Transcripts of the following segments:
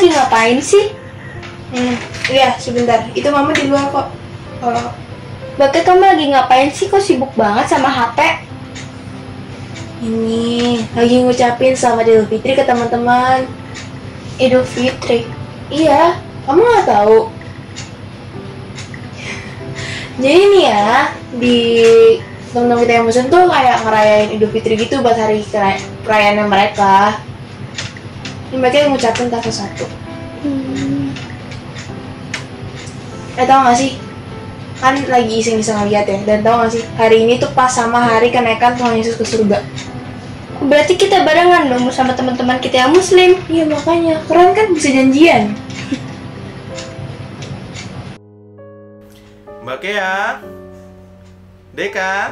lagi ngapain sih? Iya, sebentar. Itu mama di luar kok. Oh. Bakit kamu lagi ngapain sih? Kok sibuk banget sama HP? Ini lagi ngucapin selamat Idul Fitri ke teman-teman. Idul Fitri? Iya, kamu nggak tahu? Jadi nih ya, di teman-teman kita yang muslim tuh kayak ngerayain Idul Fitri gitu buat hari perayaan mereka. Ini mereka ngucapin satu-satu. Tahu gak sih? Kan lagi iseng-iseng lihat ya. Dan tahu gak sih? Hari ini tuh pas sama hari kenaikan Tuhan Yesus ke surga. Berarti kita barengan dong sama teman-teman kita yang muslim. Iya makanya, keren kan bisa janjian. Mbak Kea, Deka,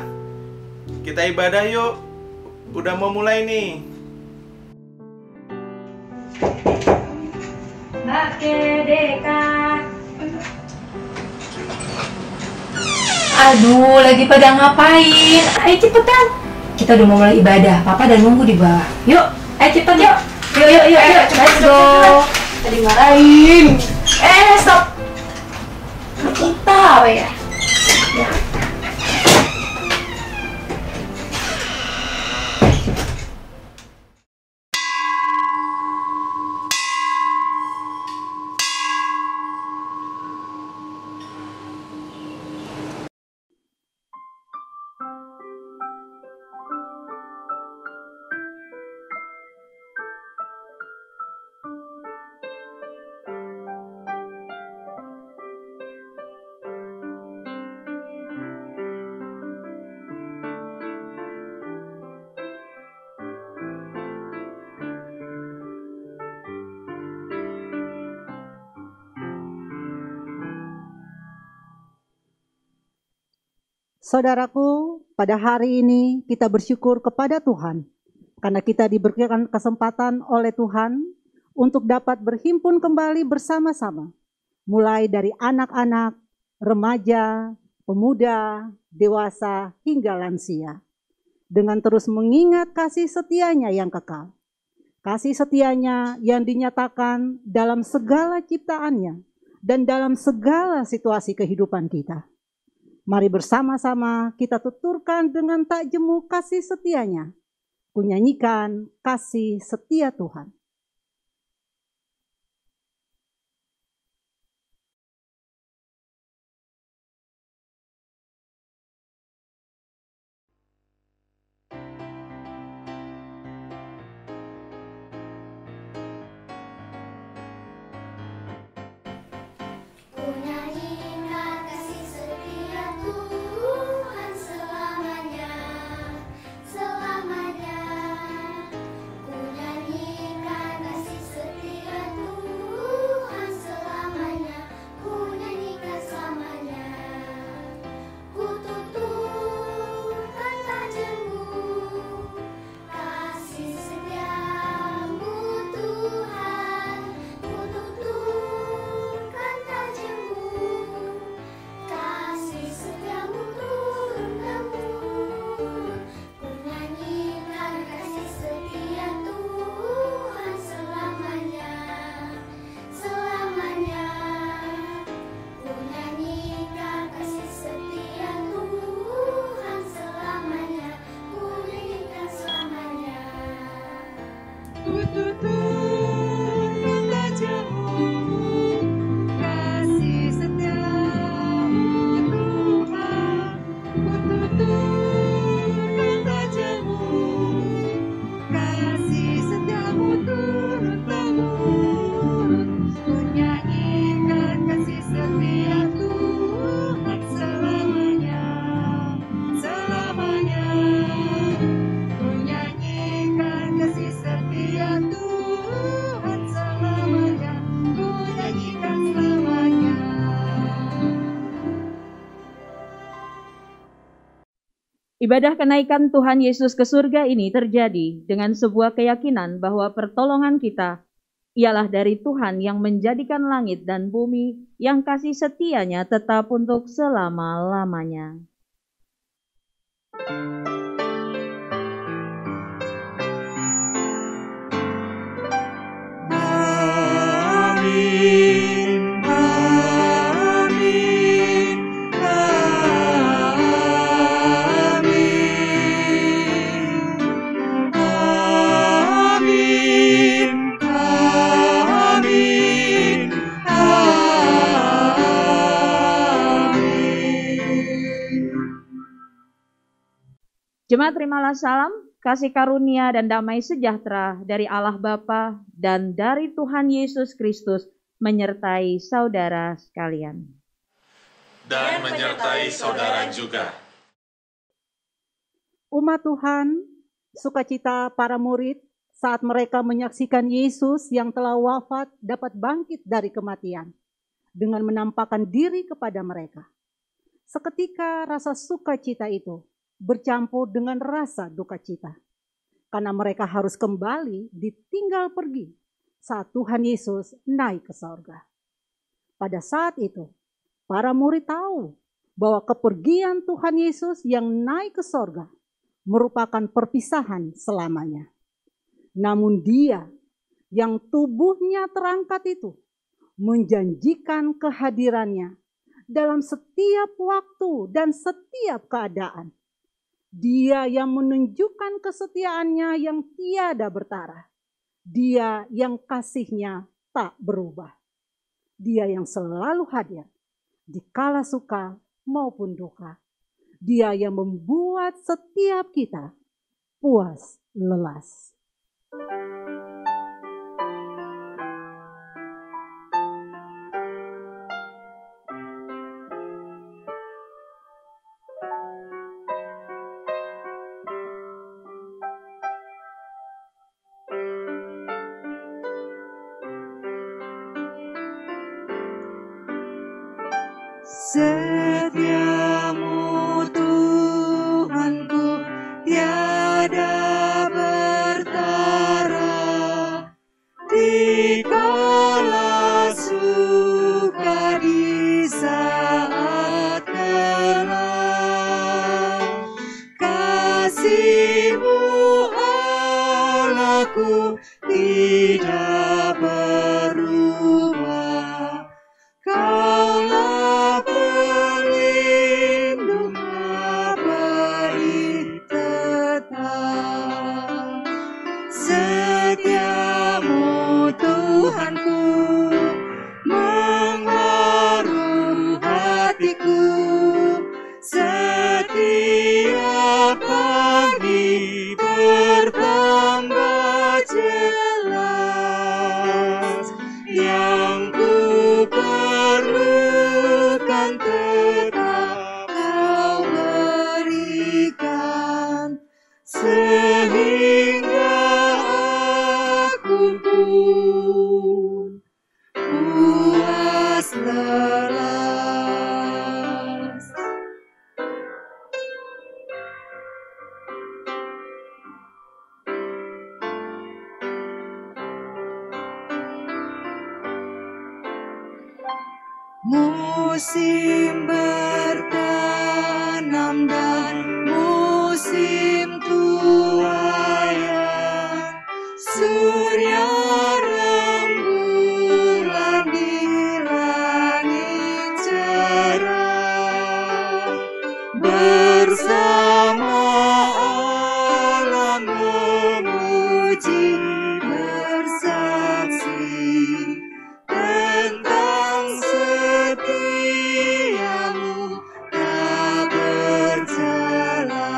kita ibadah yuk. Udah mau mulai nih. Mbak Deka. Aduh, lagi pada ngapain? Ayo cepetan. Kita udah mau mulai ibadah. Papa udah nunggu di bawah. Yuk, ayo cepet yuk. Yuk. Let's go. Tadi marahin. Stop. Kita apa ya? Saudaraku, pada hari ini kita bersyukur kepada Tuhan karena kita diberikan kesempatan oleh Tuhan untuk dapat berhimpun kembali bersama-sama, mulai dari anak-anak, remaja, pemuda, dewasa, hingga lansia, dengan terus mengingat kasih setianya yang kekal. Kasih setianya yang dinyatakan dalam segala ciptaannya dan dalam segala situasi kehidupan kita. Mari bersama-sama kita tuturkan dengan tak jemu kasih setianya. Kunyanyikan kasih setia Tuhan. Ibadah kenaikan Tuhan Yesus ke surga ini terjadi dengan sebuah keyakinan bahwa pertolongan kita ialah dari Tuhan yang menjadikan langit dan bumi, yang kasih setianya tetap untuk selama-lamanya. Amin, amin, amin, amin, amin, amin. Jemaat terimalah salam, kasih karunia dan damai sejahtera dari Allah Bapa dan dari Tuhan Yesus Kristus menyertai saudara sekalian. Dan menyertai saudara juga. Umat Tuhan, sukacita para murid saat mereka menyaksikan Yesus yang telah wafat dapat bangkit dari kematian dengan menampakkan diri kepada mereka. Seketika rasa sukacita itu bercampur dengan rasa duka cita, karena mereka harus kembali ditinggal pergi saat Tuhan Yesus naik ke sorga. Pada saat itu, para murid tahu bahwa kepergian Tuhan Yesus yang naik ke sorga merupakan perpisahan selamanya. Namun Dia yang tubuhnya terangkat itu menjanjikan kehadirannya dalam setiap waktu dan setiap keadaan. Dia yang menunjukkan kesetiaannya yang tiada bertara. Dia yang kasihnya tak berubah. Dia yang selalu hadir di kala suka maupun duka. Dia yang membuat setiap kita puas lelas. Setiamu Tuhanku tiada bertara, di kala suka di saat kelam. Kasih-Mu Allahku tidak berubah. Kaulah pelindung abadi tetap. Setiamu Tuhanku mengharu hatiku. Setiap pagi bertambah jelas. Yang ku perlukan tetap Kau berikan, sehingga aku pun puas lelas. Musim bertanam dan musim tuaian, surya rembulan di langit cerah, bersama alam memuji bersaksi tentang setiamu tak bercela.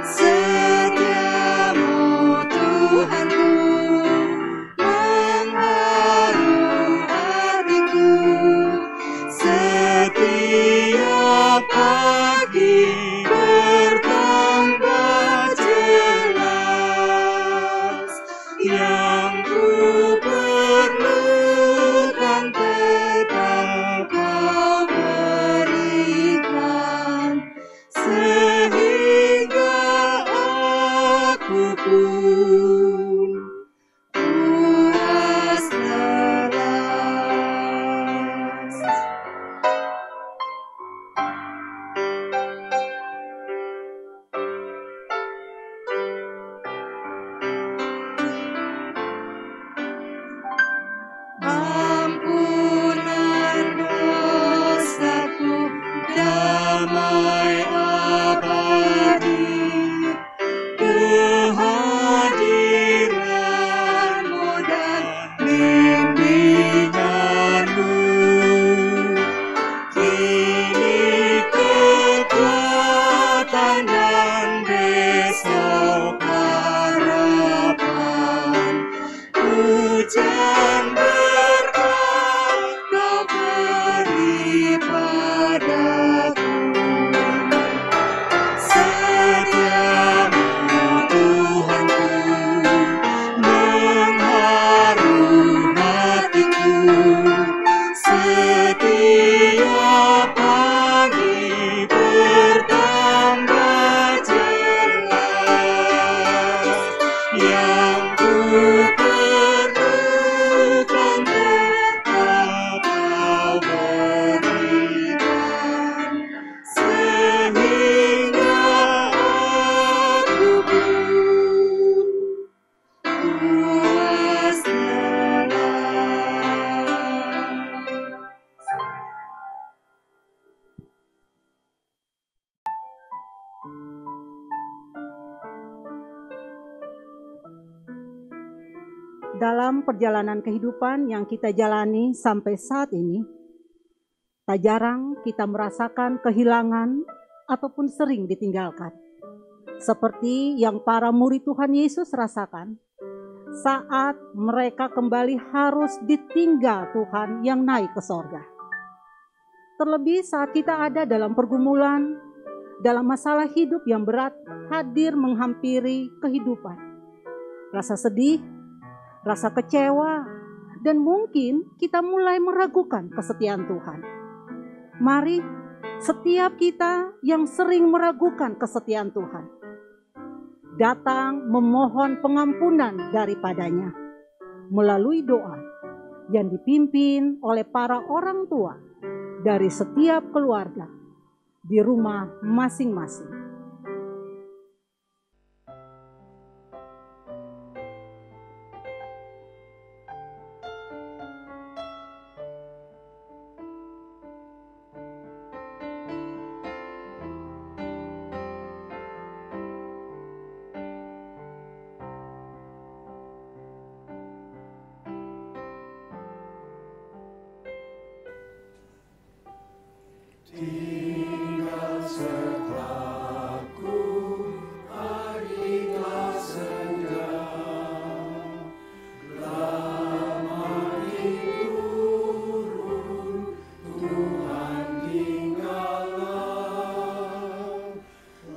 Setiamu Tuhanku mengharu hatiku. Setiap pagi bertambah jelas. Yang ku perlukan tetap Kau berikan, sehingga aku pun puas lelas. dalam perjalanan kehidupan yang kita jalani sampai saat ini, tak jarang kita merasakan kehilangan ataupun sering ditinggalkan. Seperti yang para murid Tuhan Yesus rasakan saat mereka kembali harus ditinggal Tuhan yang naik ke sorga. Terlebih saat kita ada dalam pergumulan, dalam masalah hidup yang berat hadir menghampiri kehidupan. Rasa sedih, rasa kecewa, dan mungkin kita mulai meragukan kesetiaan Tuhan. Mari setiap kita yang sering meragukan kesetiaan Tuhan, datang memohon pengampunan daripadanya melalui doa yang dipimpin oleh para orang tua dari setiap keluarga di rumah masing-masing. Tinggal sertaku hari telah senja, lama turun Tuhan tinggallah,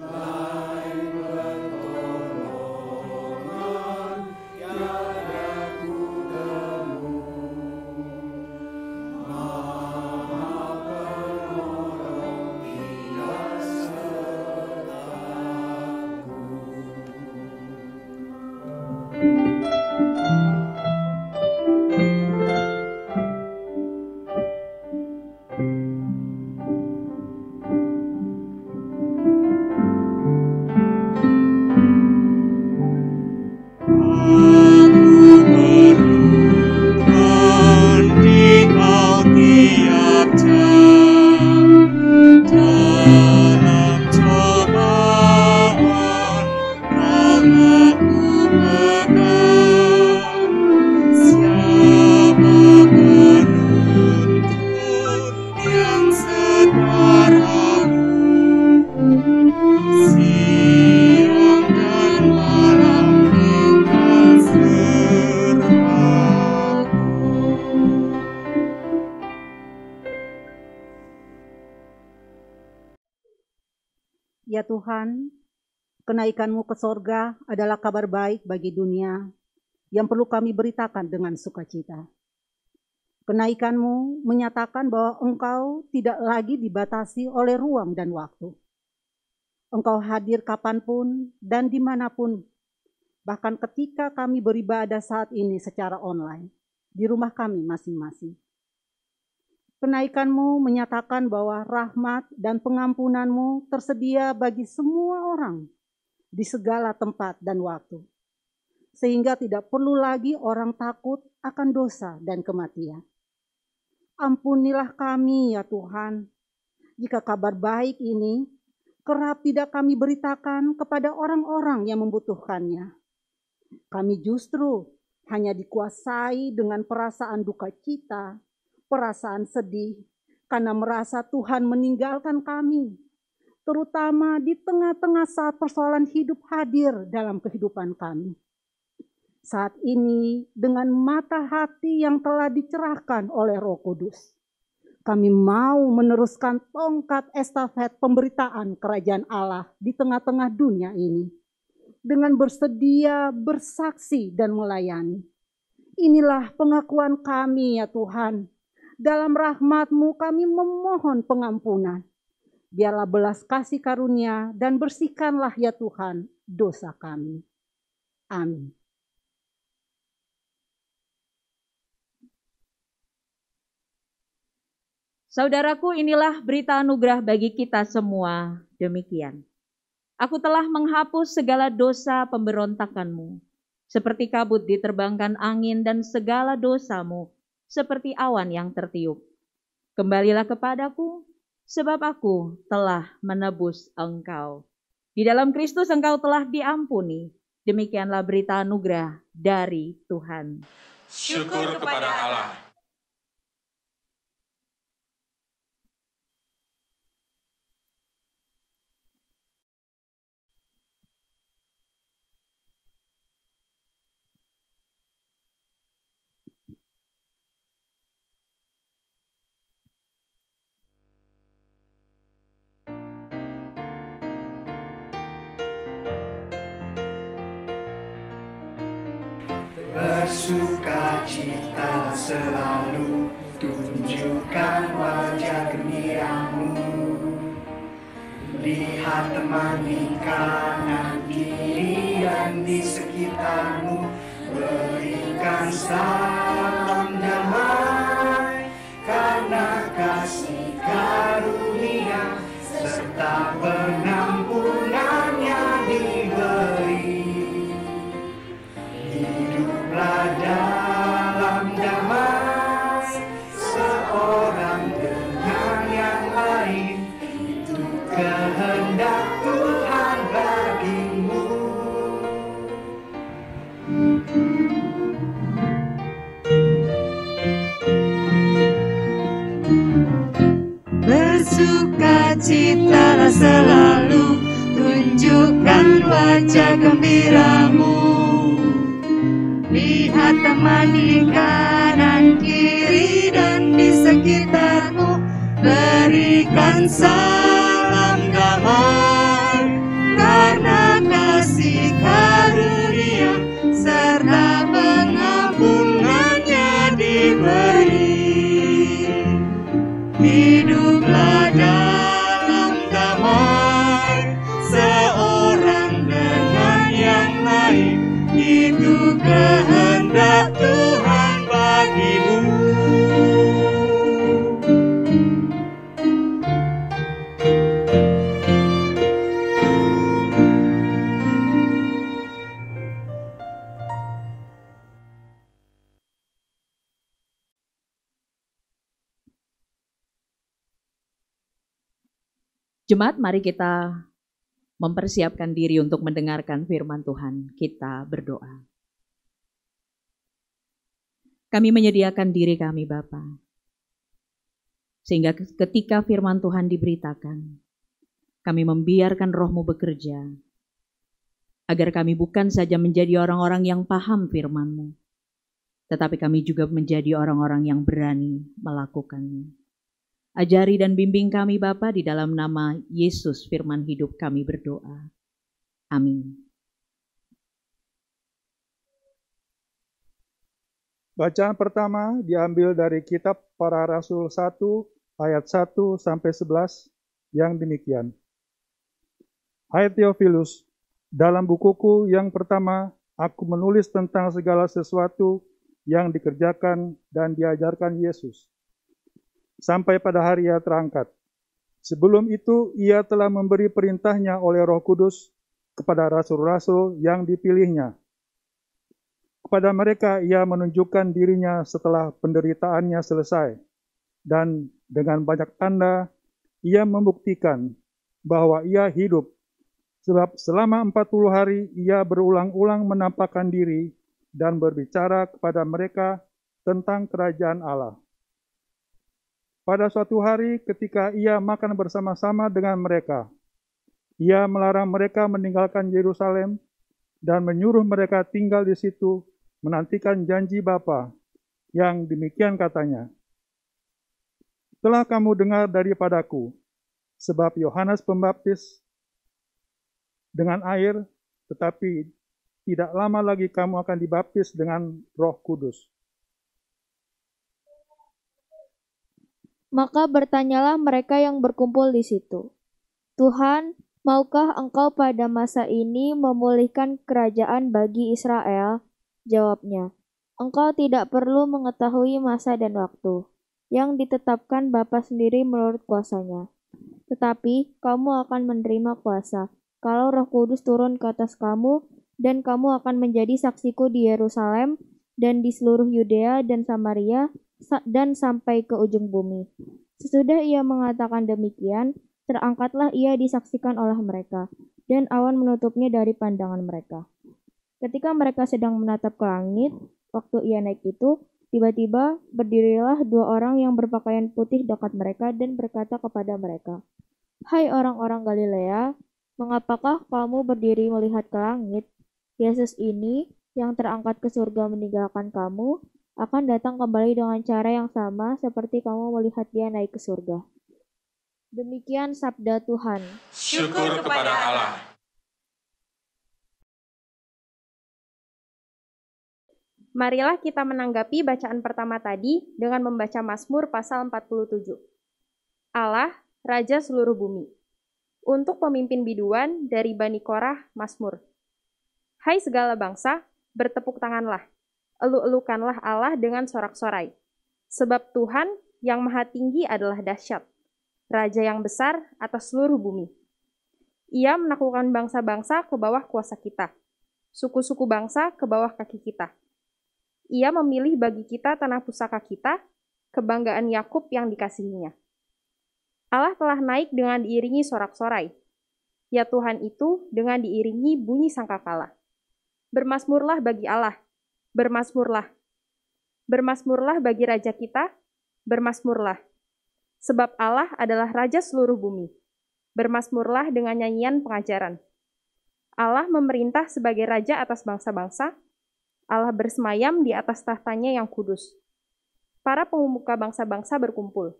lain pertolongan tiada ku temu. Ya Tuhan, kenaikan-Mu ke sorga adalah kabar baik bagi dunia yang perlu kami beritakan dengan sukacita. Kenaikan-Mu menyatakan bahwa Engkau tidak lagi dibatasi oleh ruang dan waktu. Engkau hadir kapanpun dan dimanapun, bahkan ketika kami beribadah saat ini secara online, di rumah kami masing-masing. Kenaikan-Mu menyatakan bahwa rahmat dan pengampunan-Mu tersedia bagi semua orang di segala tempat dan waktu. Sehingga tidak perlu lagi orang takut akan dosa dan kematian. Ampunilah kami ya Tuhan, jika kabar baik ini kerap tidak kami beritakan kepada orang-orang yang membutuhkannya. Kami justru hanya dikuasai dengan perasaan duka cita, perasaan sedih, karena merasa Tuhan meninggalkan kami, terutama di tengah-tengah saat persoalan hidup hadir dalam kehidupan kami. Saat ini, dengan mata hati yang telah dicerahkan oleh Roh Kudus, kami mau meneruskan tongkat estafet pemberitaan kerajaan Allah di tengah-tengah dunia ini, dengan bersedia bersaksi dan melayani. Inilah pengakuan kami ya Tuhan. Dalam rahmat-Mu kami memohon pengampunan. Biarlah belas kasih karunia dan bersihkanlah ya Tuhan dosa kami. Amin. Saudaraku, inilah berita anugerah bagi kita semua. Demikian. Aku telah menghapus segala dosa pemberontakanmu, seperti kabut diterbangkan angin, dan segala dosamu seperti awan yang tertiup. Kembalilah kepadaku, sebab aku telah menebus engkau. Di dalam Kristus engkau telah diampuni, Demikianlah berita anugerah dari Tuhan. Syukur kepada Allah. Bersukacita selalu, tunjukkan wajah gembiramu. Lihat teman di kanan kiri dan di sekitarmu, berikan salam damai, karena kasih karunia serta pengampunannya diberi. Hiduplah dalam damai, seorang dengan yang lain, itu kehendak Tuhan bagimu. Bersukacitalah selalu, tunjukkan wajah gembiramu. Lihat teman di kanan kiri dan di sekitarmu, berikan salam damai, karena kasih karunia serta pengampunannya diberi. Hiduplah dalam damai, seorang dengan yang lain, itu kehendak Tuhan bagimu. Jemaat, mari kita mempersiapkan diri untuk mendengarkan firman Tuhan. Kita berdoa. Kami menyediakan diri kami, Bapa, sehingga ketika firman Tuhan diberitakan, kami membiarkan Roh-Mu bekerja, agar kami bukan saja menjadi orang-orang yang paham firman-Mu, tetapi kami juga menjadi orang-orang yang berani melakukannya. Ajari dan bimbing kami, Bapa, di dalam nama Yesus firman hidup kami berdoa. Amin. Bacaan pertama diambil dari kitab Para Rasul 1 ayat 1 sampai 11 yang demikian. Hai Theophilus, dalam bukuku yang pertama aku menulis tentang segala sesuatu yang dikerjakan dan diajarkan Yesus sampai pada hari Ia terangkat. Sebelum itu, Ia telah memberi perintahnya oleh Roh Kudus kepada rasul-rasul yang dipilihnya. Kepada mereka, Ia menunjukkan dirinya setelah penderitaannya selesai. Dan dengan banyak tanda, Ia membuktikan bahwa Ia hidup. Sebab selama 40 hari, Ia berulang-ulang menampakkan diri dan berbicara kepada mereka tentang kerajaan Allah. Pada suatu hari ketika Ia makan bersama-sama dengan mereka, Ia melarang mereka meninggalkan Yerusalem dan menyuruh mereka tinggal di situ menantikan janji Bapa, yang demikian katanya, telah kamu dengar daripadaku, sebab Yohanes Pembaptis dengan air, tetapi tidak lama lagi kamu akan dibaptis dengan Roh Kudus. Maka bertanyalah mereka yang berkumpul di situ, Tuhan, maukah Engkau pada masa ini memulihkan kerajaan bagi Israel? Jawabnya, Engkau tidak perlu mengetahui masa dan waktu yang ditetapkan Bapa sendiri menurut kuasanya. Tetapi kamu akan menerima kuasa kalau Roh Kudus turun ke atas kamu, dan kamu akan menjadi saksiku di Yerusalem dan di seluruh Yudea dan Samaria dan sampai ke ujung bumi. Sesudah Ia mengatakan demikian, terangkatlah Ia disaksikan oleh mereka, dan awan menutupnya dari pandangan mereka. Ketika mereka sedang menatap ke langit, waktu ia naik itu, tiba-tiba berdirilah dua orang yang berpakaian putih dekat mereka dan berkata kepada mereka, "Hai orang-orang Galilea, mengapakah kamu berdiri melihat ke langit? Yesus ini yang terangkat ke surga meninggalkan kamu, akan datang kembali dengan cara yang sama seperti kamu melihat dia naik ke surga." Demikian sabda Tuhan. Syukur kepada Allah. Marilah kita menanggapi bacaan pertama tadi dengan membaca Mazmur pasal 47. Allah, Raja seluruh bumi. Untuk pemimpin biduan dari Bani Korah, Mazmur. Hai segala bangsa, bertepuk tanganlah. Elu-elukanlah Allah dengan sorak-sorai. Sebab Tuhan yang maha tinggi adalah dahsyat. Raja yang besar atas seluruh bumi. Ia menaklukkan bangsa-bangsa ke bawah kuasa kita. Suku-suku bangsa ke bawah kaki kita. Ia memilih bagi kita tanah pusaka kita, kebanggaan Yakub yang dikasihinya. Allah telah naik dengan diiringi sorak-sorai. Ya Tuhan itu dengan diiringi bunyi sangkakala. Bermasmurlah bagi Allah, bermasmurlah. Bermasmurlah bagi Raja kita, bermasmurlah. Sebab Allah adalah Raja seluruh bumi. Bermasmurlah dengan nyanyian pengajaran. Allah memerintah sebagai Raja atas bangsa-bangsa. Allah bersemayam di atas tahtanya yang kudus. Para pemuka bangsa-bangsa berkumpul,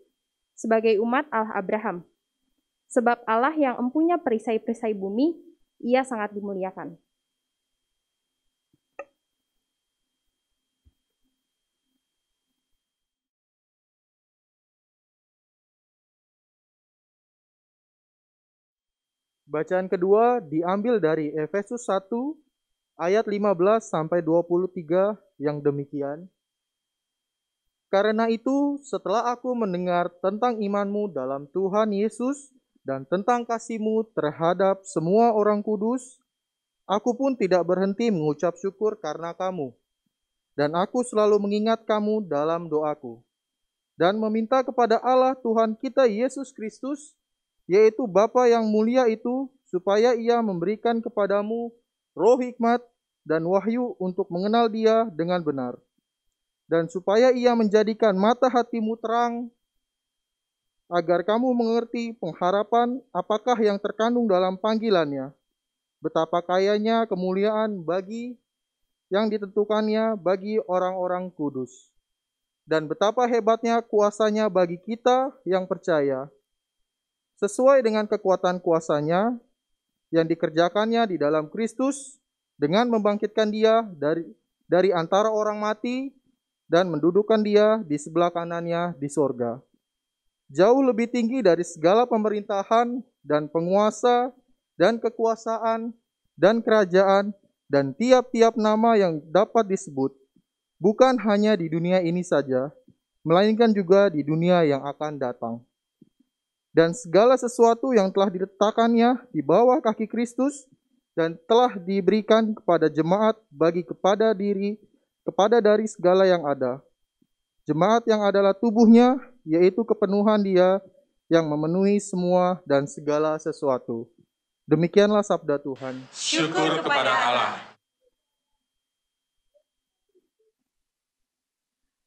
sebagai umat Allah Abraham. Sebab Allah yang empunya perisai-perisai bumi, ia sangat dimuliakan. Bacaan kedua diambil dari Efesus 1 ayat 15 sampai 23 yang demikian. Karena itu, setelah aku mendengar tentang imanmu dalam Tuhan Yesus dan tentang kasihmu terhadap semua orang kudus, aku pun tidak berhenti mengucap syukur karena kamu. Dan aku selalu mengingat kamu dalam doaku. Dan meminta kepada Allah Tuhan kita Yesus Kristus, yaitu Bapa yang mulia itu, supaya Ia memberikan kepadamu roh hikmat dan wahyu untuk mengenal Dia dengan benar. Dan supaya Ia menjadikan mata hatimu terang, agar kamu mengerti pengharapan apakah yang terkandung dalam panggilannya, betapa kayanya kemuliaan bagi yang ditentukannya bagi orang-orang kudus, dan betapa hebatnya kuasanya bagi kita yang percaya, sesuai dengan kekuatan kuasanya yang dikerjakannya di dalam Kristus, dengan membangkitkan Dia dari antara orang mati dan mendudukkan Dia di sebelah kanannya di sorga. Jauh lebih tinggi dari segala pemerintahan dan penguasa dan kekuasaan dan kerajaan dan tiap-tiap nama yang dapat disebut, bukan hanya di dunia ini saja, melainkan juga di dunia yang akan datang. Dan segala sesuatu yang telah diletakkannya di bawah kaki Kristus dan telah diberikan kepada jemaat kepada dari segala yang ada. Jemaat yang adalah tubuhnya, yaitu kepenuhan Dia yang memenuhi semua dan segala sesuatu. Demikianlah sabda Tuhan. Syukur kepada Allah.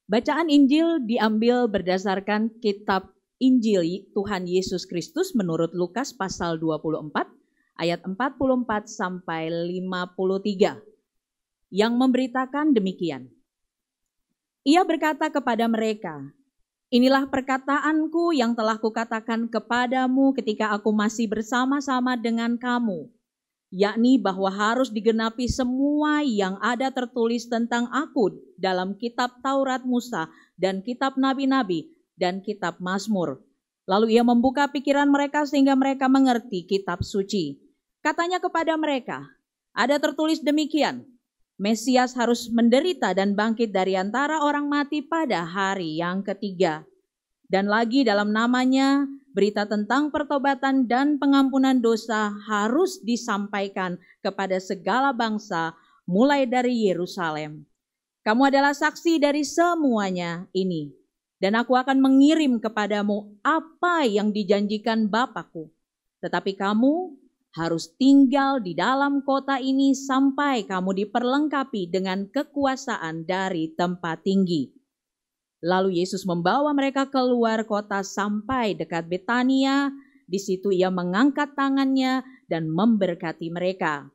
Bacaan Injil diambil berdasarkan kitab Injil Tuhan Yesus Kristus menurut Lukas pasal 24 ayat 44 sampai 53 yang memberitakan demikian. Ia berkata kepada mereka, "Inilah perkataanku yang telah kukatakan kepadamu ketika aku masih bersama-sama dengan kamu, yakni bahwa harus digenapi semua yang ada tertulis tentang aku dalam kitab Taurat Musa dan kitab Nabi-Nabi dan kitab Mazmur." Lalu ia membuka pikiran mereka sehingga mereka mengerti kitab suci. Katanya kepada mereka, "Ada tertulis demikian, Mesias harus menderita dan bangkit dari antara orang mati pada hari yang ketiga. Dan lagi dalam namanya, berita tentang pertobatan dan pengampunan dosa harus disampaikan kepada segala bangsa, mulai dari Yerusalem. Kamu adalah saksi dari semuanya ini. Dan aku akan mengirim kepadamu apa yang dijanjikan Bapa-Ku. Tetapi kamu harus tinggal di dalam kota ini sampai kamu diperlengkapi dengan kekuasaan dari tempat tinggi. Lalu Yesus membawa mereka keluar kota sampai dekat Betania. Di situ ia mengangkat tangannya dan memberkati mereka.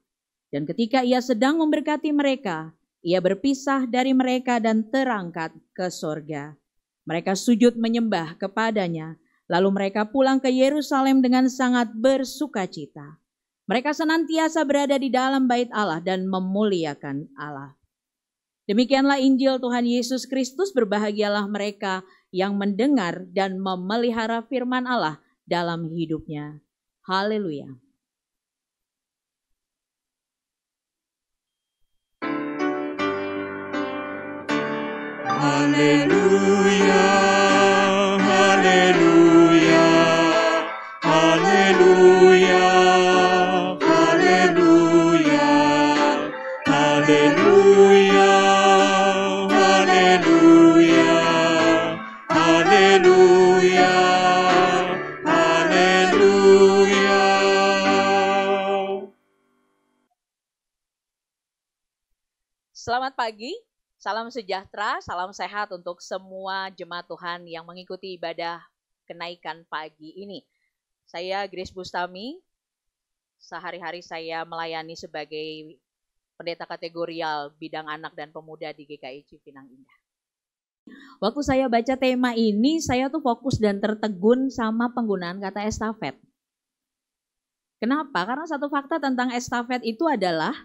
Dan ketika ia sedang memberkati mereka, ia berpisah dari mereka dan terangkat ke sorga. Mereka sujud menyembah kepadanya. Lalu mereka pulang ke Yerusalem dengan sangat bersukacita. Mereka senantiasa berada di dalam bait Allah dan memuliakan Allah. Demikianlah Injil Tuhan Yesus Kristus. Berbahagialah mereka yang mendengar dan memelihara firman Allah dalam hidupnya. Haleluya. Haleluya, haleluya, haleluya, haleluya, haleluya, haleluya, haleluya, haleluya. Selamat pagi. Salam sejahtera, salam sehat untuk semua jemaat Tuhan yang mengikuti ibadah kenaikan pagi ini. Saya Grace Bustami, sehari-hari saya melayani sebagai pendeta kategorial bidang anak dan pemuda di GKI Cipinang Indah. Waktu saya baca tema ini, saya tuh fokus dan tertegun sama penggunaan kata estafet. Kenapa? Karena satu fakta tentang estafet itu adalah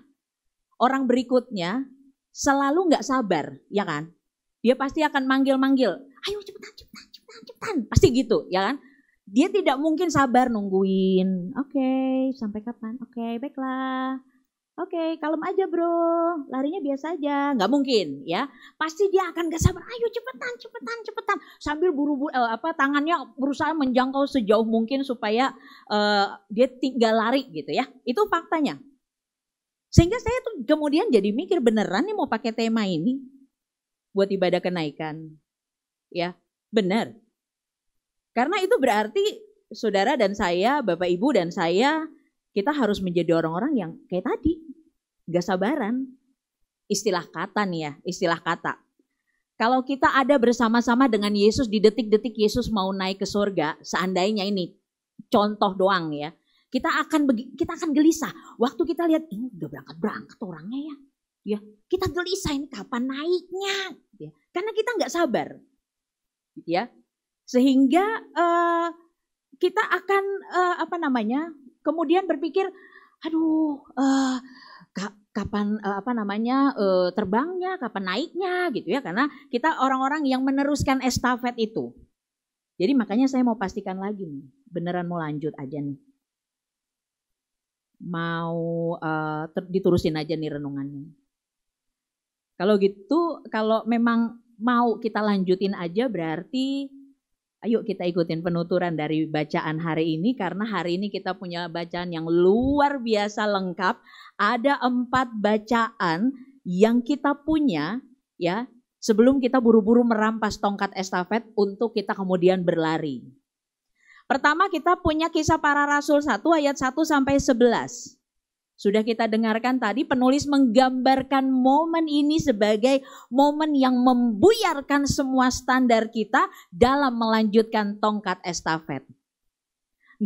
orang berikutnya selalu nggak sabar, ya kan? Dia pasti akan manggil-manggil, ayo cepetan, pasti gitu, ya kan? Dia tidak mungkin sabar nungguin, oke, sampai kapan? Oke, baiklah. Oke, kalem aja bro, larinya biasa aja, nggak mungkin, ya. Pasti dia akan nggak sabar, ayo cepetan, sambil buru-buru, tangannya berusaha menjangkau sejauh mungkin supaya dia tinggal lari gitu ya. Itu faktanya. Sehingga saya tuh kemudian jadi mikir beneran nih mau pakai tema ini buat ibadah kenaikan. Ya, benar. Karena itu berarti saudara dan saya, Bapak Ibu dan saya, kita harus menjadi orang-orang yang kayak tadi, gak sabaran. Istilah kata nih ya, istilah kata. Kalau kita ada bersama-sama dengan Yesus di detik-detik Yesus mau naik ke surga, seandainya ini contoh doang ya. Kita akan gelisah. Waktu kita lihat ini udah berangkat orangnya ya. Ya, kita gelisah ini kapan naiknya? Ya, karena kita nggak sabar. Gitu ya. Sehingga kita akan kemudian berpikir, aduh, kapan terbangnya, kapan naiknya gitu ya. Karena kita orang-orang yang meneruskan estafet itu. Jadi makanya saya mau pastikan lagi nih, beneran mau lanjut aja nih. Mau diterusin aja nih renungannya. Kalau gitu, kalau memang mau kita lanjutin aja berarti ayo kita ikutin penuturan dari bacaan hari ini. Karena hari ini kita punya bacaan yang luar biasa lengkap. Ada 4 bacaan yang kita punya ya sebelum kita buru-buru merampas tongkat estafet untuk kita kemudian berlari. Pertama kita punya Kisah Para Rasul 1 ayat 1 sampai 11. Sudah kita dengarkan tadi penulis menggambarkan momen ini sebagai momen yang membuyarkan semua standar kita dalam melanjutkan tongkat estafet.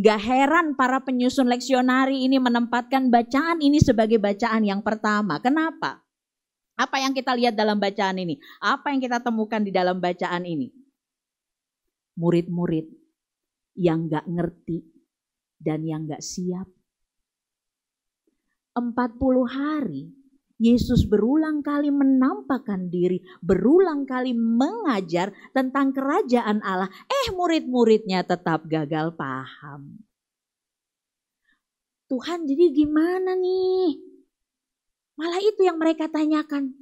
Gak heran para penyusun leksionari ini menempatkan bacaan ini sebagai bacaan yang pertama. Kenapa? Apa yang kita lihat dalam bacaan ini? Apa yang kita temukan di dalam bacaan ini? Murid-murid yang gak ngerti dan yang gak siap. 40 hari Yesus berulang kali menampakkan diri, berulang kali mengajar tentang kerajaan Allah. Murid-muridnya tetap gagal paham. Tuhan jadi gimana nih? Malah itu yang mereka tanyakan.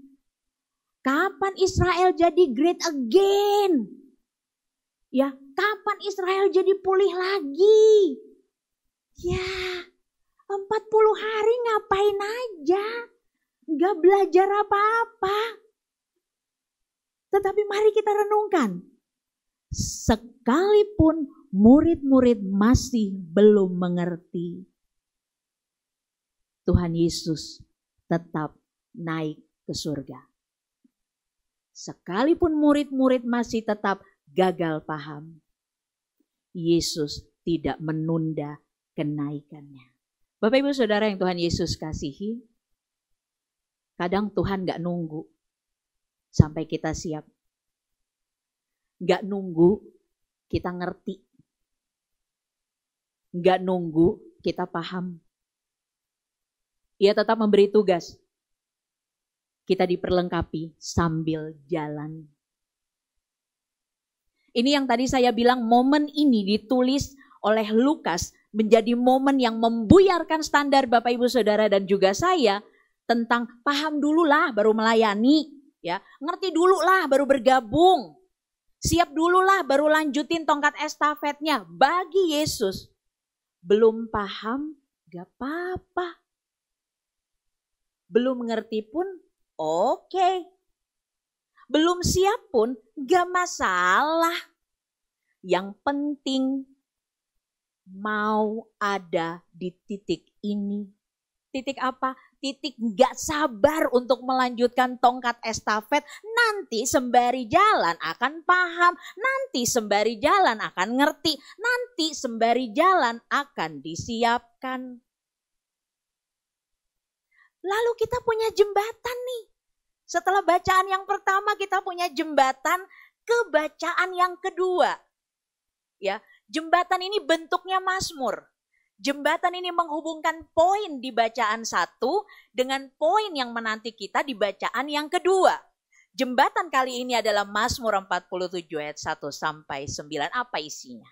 Kapan Israel jadi great again? Ya, kapan Israel jadi pulih lagi? Ya, 40 hari ngapain aja? Gak belajar apa-apa. Tetapi mari kita renungkan. Sekalipun murid-murid masih belum mengerti. Tuhan Yesus tetap naik ke surga. Sekalipun murid-murid masih tetap gagal paham, Yesus tidak menunda kenaikannya. Bapak Ibu Saudara yang Tuhan Yesus kasihi, kadang Tuhan gak nunggu sampai kita siap. Gak nunggu kita ngerti. Gak nunggu kita paham. Ia tetap memberi tugas. Kita diperlengkapi sambil jalan. Ini yang tadi saya bilang, momen ini ditulis oleh Lukas menjadi momen yang membuyarkan standar Bapak Ibu Saudara dan juga saya tentang paham dululah baru melayani, ya. Ngerti dululah baru bergabung. Siap dululah baru lanjutin tongkat estafetnya. Bagi Yesus, belum paham gak apa-apa. Belum ngerti pun oke. Belum siap pun gak masalah. Yang penting mau ada di titik ini. Titik apa? Titik gak sabar untuk melanjutkan tongkat estafet. Nanti sembari jalan akan paham. Nanti sembari jalan akan ngerti. Nanti sembari jalan akan disiapkan. Lalu kita punya jembatan nih. Setelah bacaan yang pertama kita punya jembatan ke bacaan yang kedua. Ya, jembatan ini bentuknya mazmur. Jembatan ini menghubungkan poin di bacaan 1 dengan poin yang menanti kita di bacaan yang kedua. Jembatan kali ini adalah Mazmur 47 ayat 1 sampai 9. Apa isinya?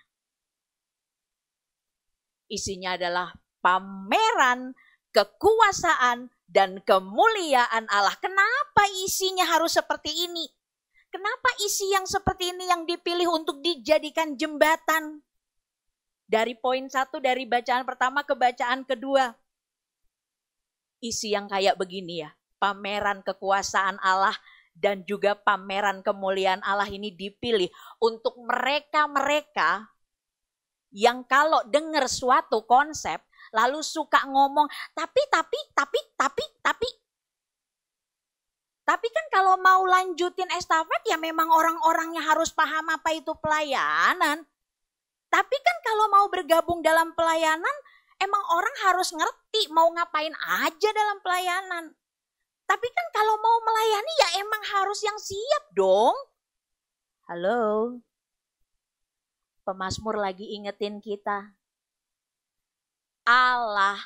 Isinya adalah pameran kekuasaan dan kemuliaan Allah. Kenapa isinya harus seperti ini? Kenapa isi yang seperti ini yang dipilih untuk dijadikan jembatan? Dari poin 1, dari bacaan pertama ke bacaan kedua. Isi yang kayak begini ya. Pameran kekuasaan Allah dan juga pameran kemuliaan Allah ini dipilih untuk mereka-mereka yang kalau dengar suatu konsep lalu suka ngomong, tapi. Tapi kan kalau mau lanjutin estafet ya memang orang-orangnya harus paham apa itu pelayanan. Tapi kan kalau mau bergabung dalam pelayanan, emang orang harus ngerti mau ngapain aja dalam pelayanan. Tapi kan kalau mau melayani ya emang harus yang siap dong. Halo, pemazmur lagi ingetin kita. Allah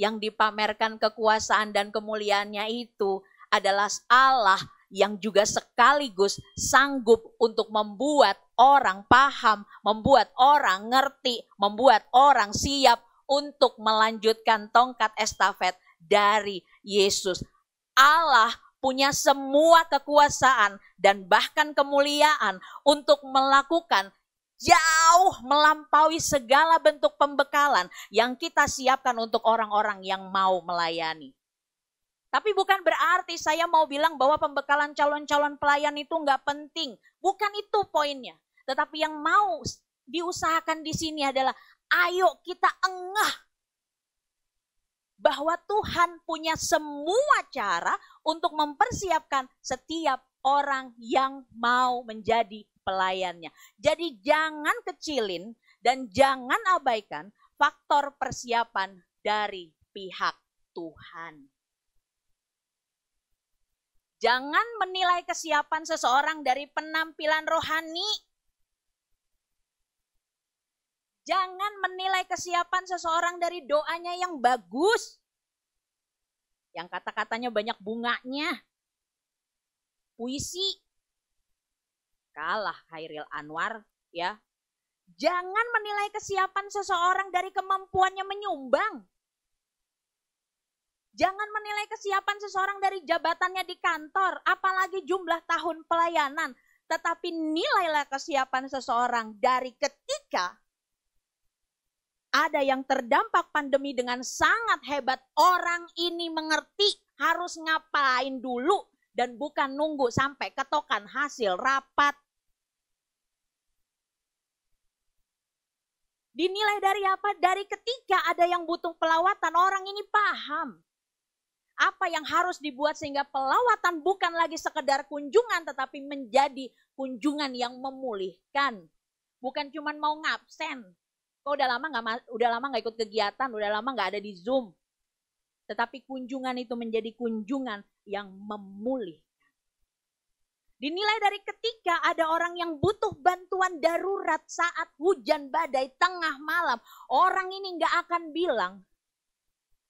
yang dipamerkan kekuasaan dan kemuliaannya itu adalah Allah yang juga sekaligus sanggup untuk membuat orang paham, membuat orang ngerti, membuat orang siap untuk melanjutkan tongkat estafet dari Yesus. Allah punya semua kekuasaan dan bahkan kemuliaan untuk melakukan jauh melampaui segala bentuk pembekalan yang kita siapkan untuk orang-orang yang mau melayani. Tapi bukan berarti saya mau bilang bahwa pembekalan calon-calon pelayan itu enggak penting. Bukan itu poinnya. Tetapi yang mau diusahakan di sini adalah ayo kita engah bahwa Tuhan punya semua cara untuk mempersiapkan setiap orang yang mau menjadi pelayannya. Jadi jangan kecilin dan jangan abaikan faktor persiapan dari pihak Tuhan. Jangan menilai kesiapan seseorang dari penampilan rohani. Jangan menilai kesiapan seseorang dari doanya yang bagus. Yang kata-katanya banyak bunganya. Puisi. Kalah Khairil Anwar, ya. Jangan menilai kesiapan seseorang dari kemampuannya menyumbang. Jangan menilai kesiapan seseorang dari jabatannya di kantor, apalagi jumlah tahun pelayanan. Tetapi nilailah kesiapan seseorang dari ketika ada yang terdampak pandemi dengan sangat hebat. Orang ini mengerti harus ngapain dulu dan bukan nunggu sampai ketokan hasil rapat. Dinilai dari apa? Dari ketika ada yang butuh pelawatan, orang ini paham apa yang harus dibuat sehingga pelawatan bukan lagi sekedar kunjungan, tetapi menjadi kunjungan yang memulihkan. Bukan cuma mau ngabsen. Kok udah lama nggak ikut kegiatan, udah lama nggak ada di Zoom. Tetapi kunjungan itu menjadi kunjungan yang memulihkan. Dinilai dari ketika ada orang yang butuh bantuan darurat saat hujan badai tengah malam. Orang ini nggak akan bilang,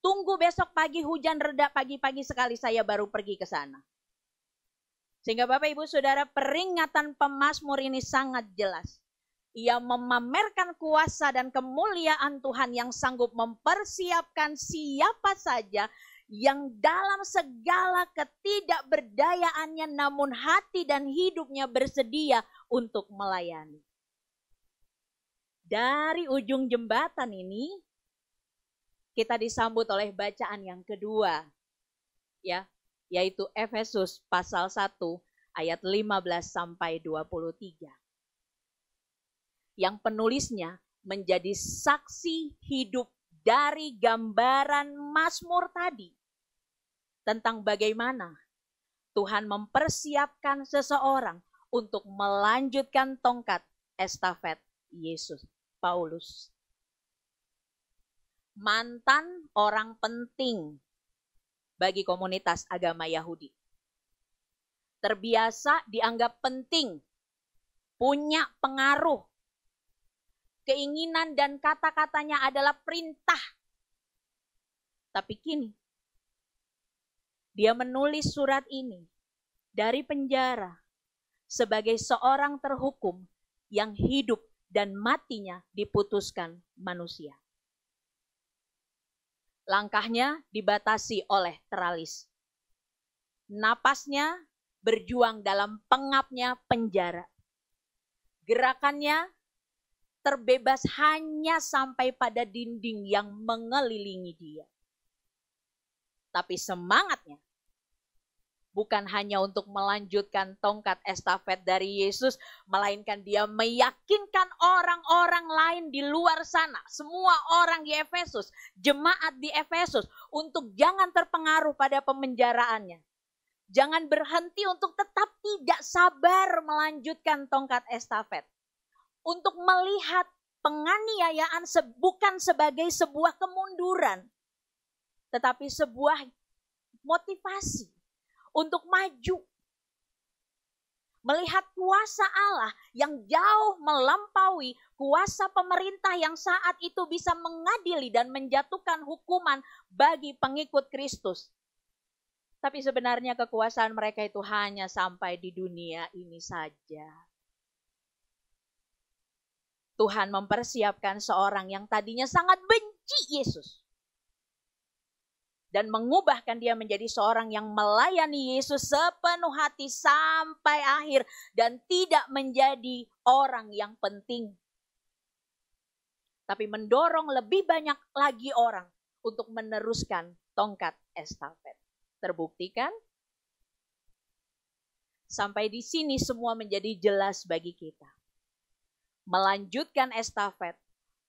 tunggu besok pagi hujan reda, pagi-pagi sekali saya baru pergi ke sana. Sehingga Bapak Ibu Saudara, peringatan pemazmur ini sangat jelas. Ia memamerkan kuasa dan kemuliaan Tuhan yang sanggup mempersiapkan siapa saja yang dalam segala ketidakberdayaannya namun hati dan hidupnya bersedia untuk melayani. Dari ujung jembatan ini kita disambut oleh bacaan yang kedua, ya, yaitu Efesus pasal 1 ayat 15 sampai 23. Yang penulisnya menjadi saksi hidup dari gambaran Mazmur tadi tentang bagaimana Tuhan mempersiapkan seseorang untuk melanjutkan tongkat estafet Yesus, Paulus. Mantan orang penting bagi komunitas agama Yahudi. Terbiasa dianggap penting, punya pengaruh. Keinginan dan kata-katanya adalah perintah. Tapi kini, dia menulis surat ini dari penjara sebagai seorang terhukum yang hidup dan matinya diputuskan manusia. Langkahnya dibatasi oleh teralis. Napasnya berjuang dalam pengapnya penjara. Gerakannya terbebas hanya sampai pada dinding yang mengelilingi dia. Tapi semangatnya bukan hanya untuk melanjutkan tongkat estafet dari Yesus, melainkan dia meyakinkan orang-orang lain di luar sana, semua orang di Efesus, jemaat di Efesus, untuk jangan terpengaruh pada pemenjaraannya. Jangan berhenti untuk tetap tidak sabar melanjutkan tongkat estafet. Untuk melihat penganiayaan bukan sebagai sebuah kemunduran, tetapi sebuah motivasi untuk maju. Melihat kuasa Allah yang jauh melampaui kuasa pemerintah yang saat itu bisa mengadili dan menjatuhkan hukuman bagi pengikut Kristus. Tapi sebenarnya kekuasaan mereka itu hanya sampai di dunia ini saja. Tuhan mempersiapkan seorang yang tadinya sangat benci Yesus. Dan mengubahkan dia menjadi seorang yang melayani Yesus sepenuh hati sampai akhir. Dan tidak menjadi orang yang penting. Tapi mendorong lebih banyak lagi orang untuk meneruskan tongkat estafet. Terbukti kan? Sampai di sini semua menjadi jelas bagi kita. Melanjutkan estafet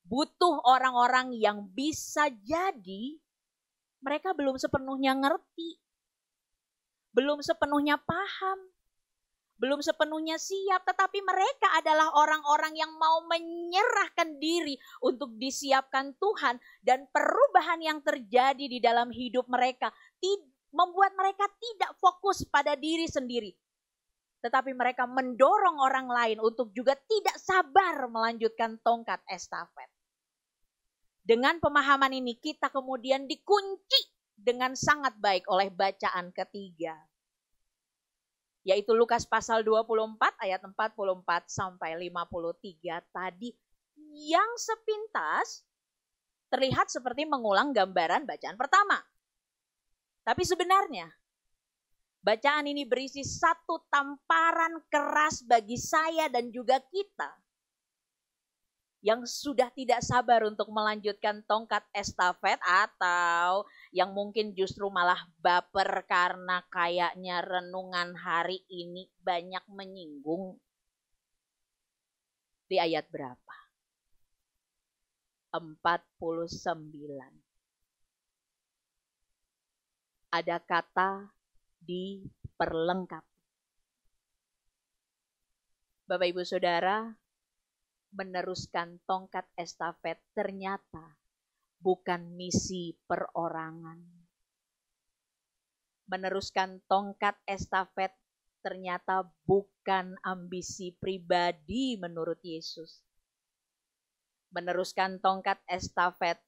butuh orang-orang yang bisa jadi mereka belum sepenuhnya ngerti, belum sepenuhnya paham, belum sepenuhnya siap, tetapi mereka adalah orang-orang yang mau menyerahkan diri untuk disiapkan Tuhan, dan perubahan yang terjadi di dalam hidup mereka membuat mereka tidak fokus pada diri sendiri. Tetapi mereka mendorong orang lain untuk juga tidak sabar melanjutkan tongkat estafet. Dengan pemahaman ini kita kemudian dikunci dengan sangat baik oleh bacaan ketiga. Yaitu Lukas pasal 24 ayat 44 sampai 53 tadi. Yang sepintas terlihat seperti mengulang gambaran bacaan pertama. Tapi sebenarnya bacaan ini berisi satu tamparan keras bagi saya dan juga kita yang sudah tidak sabar untuk melanjutkan tongkat estafet, atau yang mungkin justru malah baper karena kayaknya renungan hari ini banyak menyinggung. Di ayat berapa? Ada kata diperlengkapi. Bapak Ibu Saudara, meneruskan tongkat estafet ternyata bukan misi perorangan. Meneruskan tongkat estafet ternyata bukan ambisi pribadi menurut Yesus. Meneruskan tongkat estafet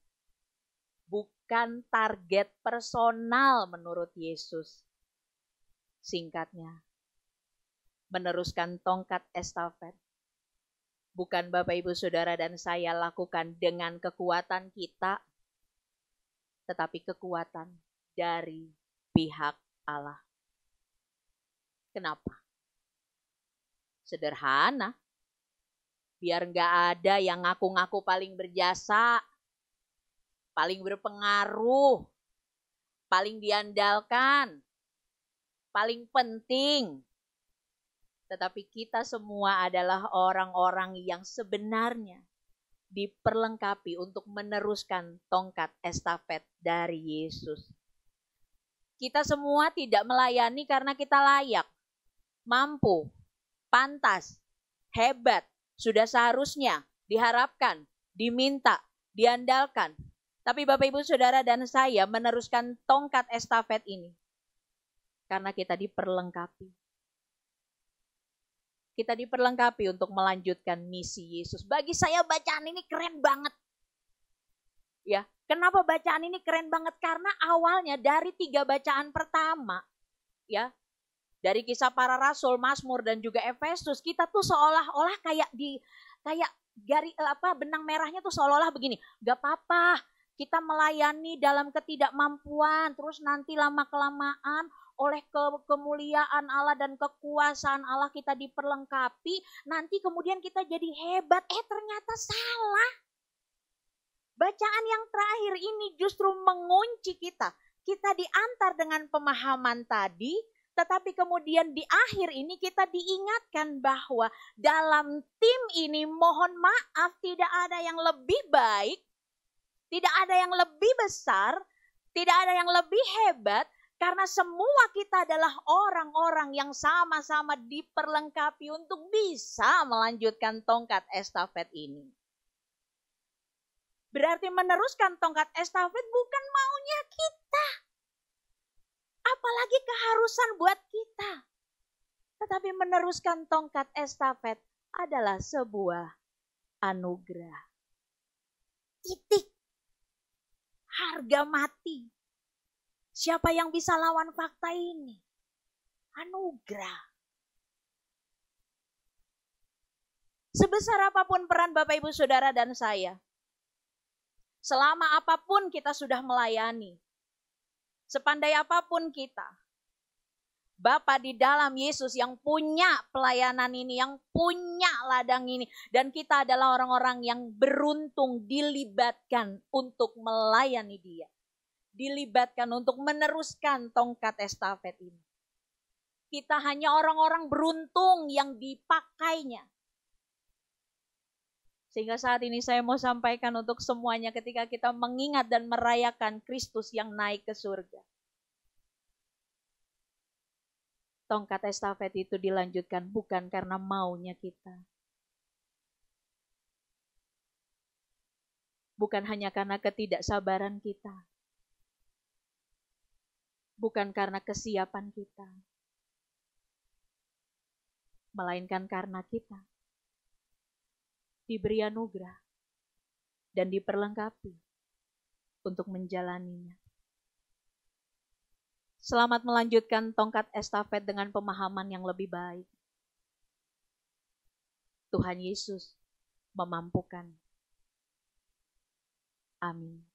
bukan target personal menurut Yesus. Singkatnya, meneruskan tongkat estafet bukan Bapak Ibu Saudara dan saya lakukan dengan kekuatan kita, tetapi kekuatan dari pihak Allah. Kenapa? Sederhana. Biar nggak ada yang ngaku-ngaku paling berjasa, paling berpengaruh, paling diandalkan, paling penting. Tetapi kita semua adalah orang-orang yang sebenarnya diperlengkapi untuk meneruskan tongkat estafet dari Yesus. Kita semua tidak melayani karena kita layak, mampu, pantas, hebat, sudah seharusnya, diharapkan, diminta, diandalkan. Tapi Bapak Ibu Saudara dan saya meneruskan tongkat estafet ini karena kita diperlengkapi. Kita diperlengkapi untuk melanjutkan misi Yesus. Bagi saya bacaan ini keren banget. Ya, kenapa bacaan ini keren banget? Karena awalnya dari 3 bacaan pertama, ya, dari Kisah Para Rasul, Mazmur dan juga Efesus, kita tuh seolah-olah kayak benang merahnya tuh seolah-olah begini. Gak apa-apa, kita melayani dalam ketidakmampuan, terus nanti lama-kelamaan oleh kemuliaan Allah dan kekuasaan Allah kita diperlengkapi, nanti kemudian kita jadi hebat. Ternyata salah. Bacaan yang terakhir ini justru mengunci kita. Kita diantar dengan pemahaman tadi, tetapi kemudian di akhir ini kita diingatkan bahwa dalam tim ini mohon maaf tidak ada yang lebih baik, tidak ada yang lebih besar, tidak ada yang lebih hebat, karena semua kita adalah orang-orang yang sama-sama diperlengkapi untuk bisa melanjutkan tongkat estafet ini. Berarti meneruskan tongkat estafet bukan maunya kita. Apalagi keharusan buat kita. Tetapi meneruskan tongkat estafet adalah sebuah anugerah. Titik. Harga mati. Siapa yang bisa lawan fakta ini? Anugerah. Sebesar apapun peran Bapak Ibu Saudara dan saya, selama apapun kita sudah melayani, sepandai apapun kita, Bapa di dalam Yesus yang punya pelayanan ini, yang punya ladang ini, dan kita adalah orang-orang yang beruntung dilibatkan untuk melayani Dia, dilibatkan untuk meneruskan tongkat estafet ini. Kita hanya orang-orang beruntung yang dipakainya. Sehingga saat ini saya mau sampaikan untuk semuanya ketika kita mengingat dan merayakan Kristus yang naik ke surga. Tongkat estafet itu dilanjutkan bukan karena maunya kita. Bukan hanya karena ketidaksabaran kita. Bukan karena kesiapan kita. Melainkan karena kita diberi anugerah dan diperlengkapi untuk menjalaninya. Selamat melanjutkan tongkat estafet dengan pemahaman yang lebih baik. Tuhan Yesus memampukan. Amin.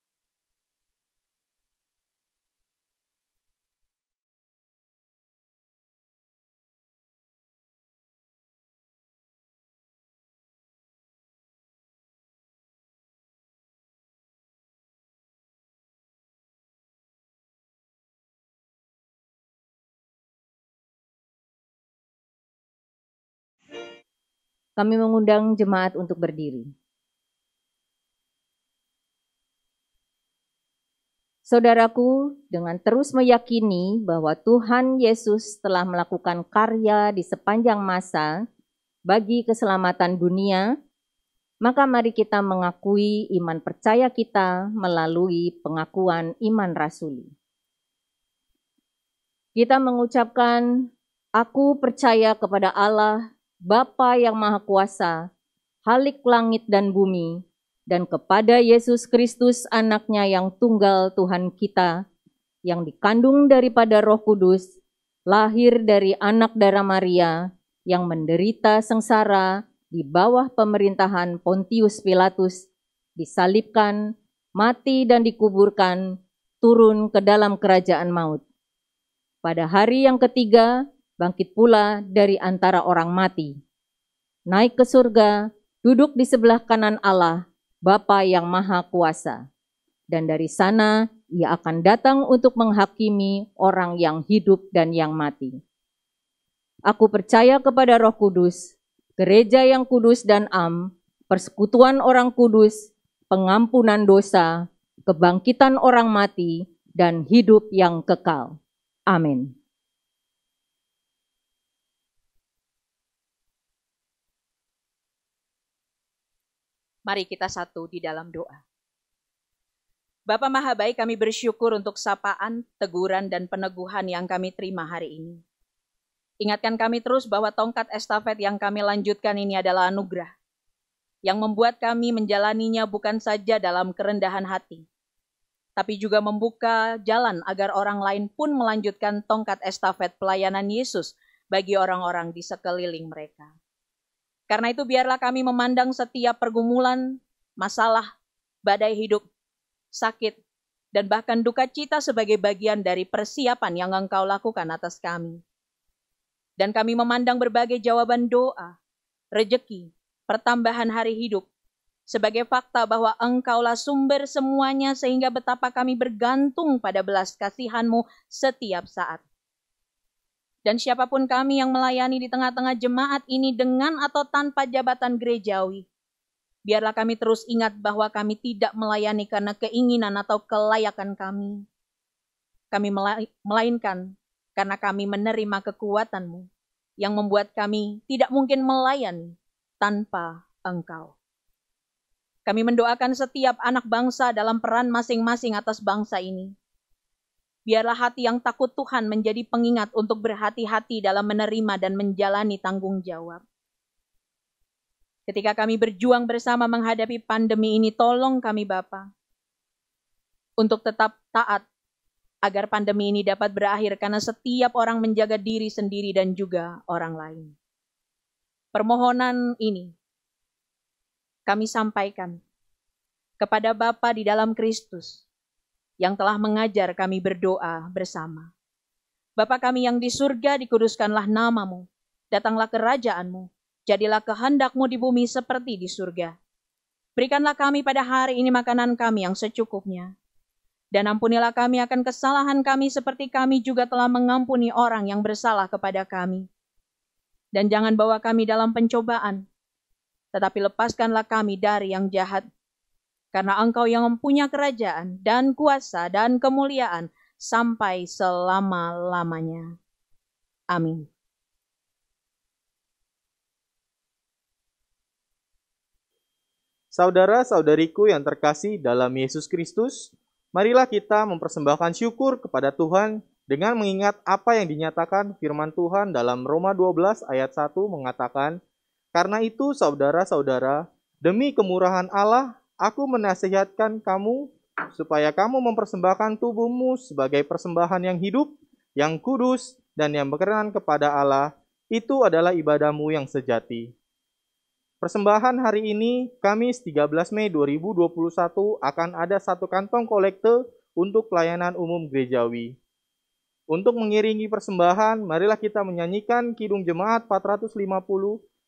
Kami mengundang jemaat untuk berdiri. Saudaraku, dengan terus meyakini bahwa Tuhan Yesus telah melakukan karya di sepanjang masa bagi keselamatan dunia, maka mari kita mengakui iman percaya kita melalui pengakuan iman rasuli. Kita mengucapkan, aku percaya kepada Allah, Bapa yang Maha Kuasa, Khalik langit dan bumi, dan kepada Yesus Kristus anaknya yang tunggal Tuhan kita, yang dikandung daripada Roh Kudus, lahir dari anak darah Maria, yang menderita sengsara di bawah pemerintahan Pontius Pilatus, disalibkan, mati dan dikuburkan, turun ke dalam kerajaan maut. Pada hari yang ketiga, bangkit pula dari antara orang mati, naik ke surga, duduk di sebelah kanan Allah, Bapa yang Maha Kuasa, dan dari sana ia akan datang untuk menghakimi orang yang hidup dan yang mati. Aku percaya kepada Roh Kudus, gereja yang kudus dan am, persekutuan orang kudus, pengampunan dosa, kebangkitan orang mati, dan hidup yang kekal. Amin. Mari kita satu di dalam doa. Bapa Maha Baik, kami bersyukur untuk sapaan, teguran, dan peneguhan yang kami terima hari ini. Ingatkan kami terus bahwa tongkat estafet yang kami lanjutkan ini adalah anugerah, yang membuat kami menjalaninya bukan saja dalam kerendahan hati, tapi juga membuka jalan agar orang lain pun melanjutkan tongkat estafet pelayanan Yesus bagi orang-orang di sekeliling mereka. Karena itu biarlah kami memandang setiap pergumulan, masalah, badai hidup, sakit, dan bahkan duka cita sebagai bagian dari persiapan yang Engkau lakukan atas kami. Dan kami memandang berbagai jawaban doa, rejeki, pertambahan hari hidup, sebagai fakta bahwa Engkaulah sumber semuanya sehingga betapa kami bergantung pada belas kasihan-Mu setiap saat. Dan siapapun kami yang melayani di tengah-tengah jemaat ini dengan atau tanpa jabatan gerejawi, biarlah kami terus ingat bahwa kami tidak melayani karena keinginan atau kelayakan kami. Kami melainkan karena kami menerima kekuatan-Mu yang membuat kami tidak mungkin melayani tanpa Engkau. Kami mendoakan setiap anak bangsa dalam peran masing-masing atas bangsa ini. Biarlah hati yang takut Tuhan menjadi pengingat untuk berhati-hati dalam menerima dan menjalani tanggung jawab. Ketika kami berjuang bersama menghadapi pandemi ini, tolong kami Bapa untuk tetap taat agar pandemi ini dapat berakhir karena setiap orang menjaga diri sendiri dan juga orang lain. Permohonan ini kami sampaikan kepada Bapa di dalam Kristus yang telah mengajar kami berdoa bersama. Bapa kami yang di surga, dikuduskanlah nama-Mu, datanglah kerajaan-Mu, jadilah kehendak-Mu di bumi seperti di surga. Berikanlah kami pada hari ini makanan kami yang secukupnya. Dan ampunilah kami akan kesalahan kami seperti kami juga telah mengampuni orang yang bersalah kepada kami. Dan jangan bawa kami dalam pencobaan, tetapi lepaskanlah kami dari yang jahat. Karena Engkau yang mempunyai kerajaan dan kuasa dan kemuliaan sampai selama-lamanya. Amin. Saudara-saudariku yang terkasih dalam Yesus Kristus, marilah kita mempersembahkan syukur kepada Tuhan dengan mengingat apa yang dinyatakan firman Tuhan dalam Roma 12 ayat 1 mengatakan, "Karena itu saudara-saudara, demi kemurahan Allah, aku menasihatkan kamu supaya kamu mempersembahkan tubuhmu sebagai persembahan yang hidup, yang kudus, dan yang berkenan kepada Allah. Itu adalah ibadahmu yang sejati." Persembahan hari ini, Kamis 13 Mei 2021, akan ada satu kantong kolekte untuk pelayanan umum gerejawi. Untuk mengiringi persembahan, marilah kita menyanyikan Kidung Jemaat 450,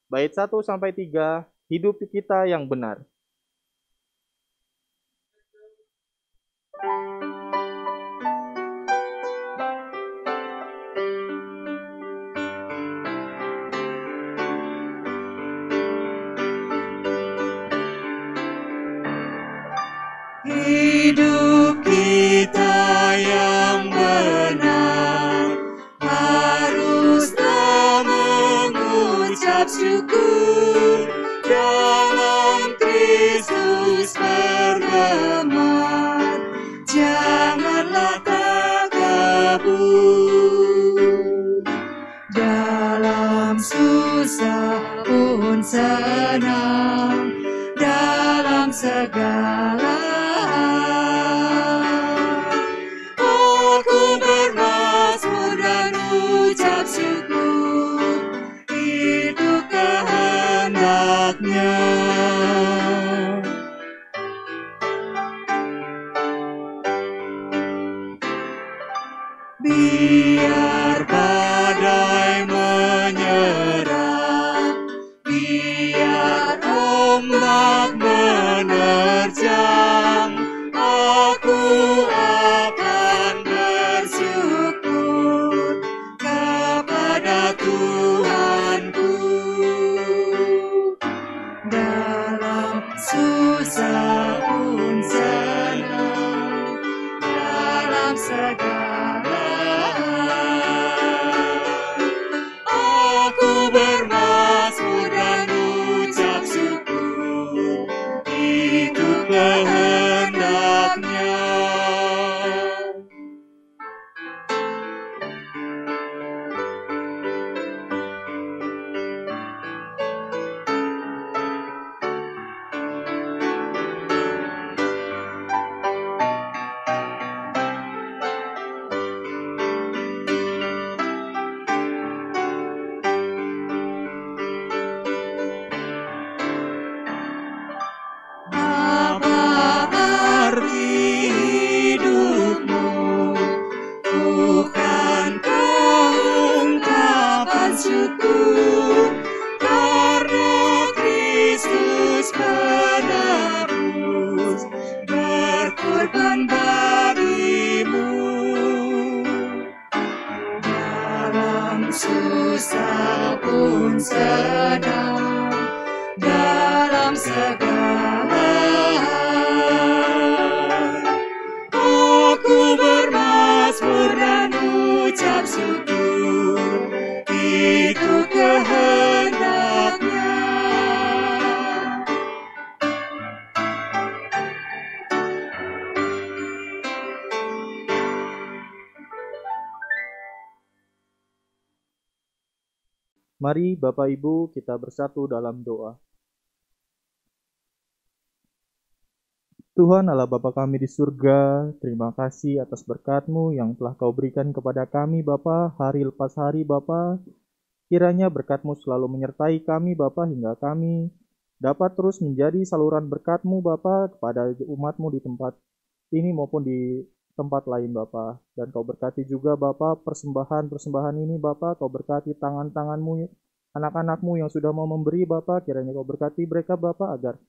bait 1-3, Hidup Kita Yang Benar. Hidup kita syukur dalam Kristus bergema, janganlah takabur. Dalam susah pun senang, dalam segala aku bermazmur dan ucap syukur, itu kehendaknya. Biar badai menyerang, biar ombak menerjang, aku akan bersyukur kepada Tuhanku. Dalam susah pun senang, dalam segala aku bermazmur dan ucap syukur, itu kehendaknya. Syukur karena Kristus penebus berkorban bagimu. Dalam susah pun senang, dalam segala aku bermazmur dan ucap syukur, itu kehendaknya. Mari Bapak Ibu kita bersatu dalam doa. Tuhan Allah Bapa kami di surga, terima kasih atas berkat-Mu yang telah Kau berikan kepada kami Bapa hari lepas hari Bapa. Kiranya berkat-Mu selalu menyertai kami Bapa hingga kami dapat terus menjadi saluran berkat-Mu Bapa kepada umat-Mu di tempat ini maupun di tempat lain Bapa. Dan Kau berkati juga Bapa persembahan ini Bapa, Kau berkati tangan-tangan-Mu, anak-anak-Mu yang sudah mau memberi Bapa, kiranya Kau berkati mereka Bapa agar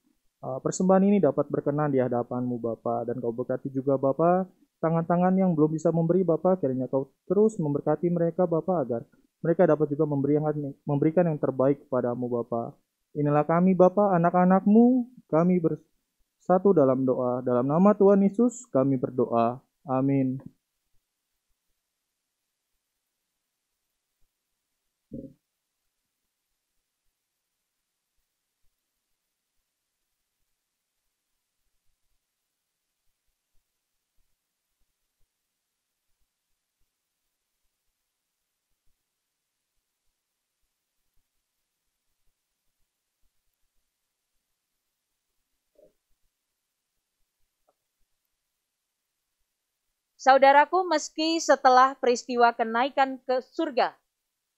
persembahan ini dapat berkenan di hadapan-Mu Bapa. Dan Kau berkati juga Bapa tangan-tangan yang belum bisa memberi Bapa, kiranya Kau terus memberkati mereka Bapa agar mereka dapat juga memberikan yang terbaik kepadamu Bapa. Inilah kami Bapa, anak-anak-Mu, kami bersatu dalam doa. Dalam nama Tuhan Yesus kami berdoa. Amin. Saudaraku, meski setelah peristiwa kenaikan ke surga,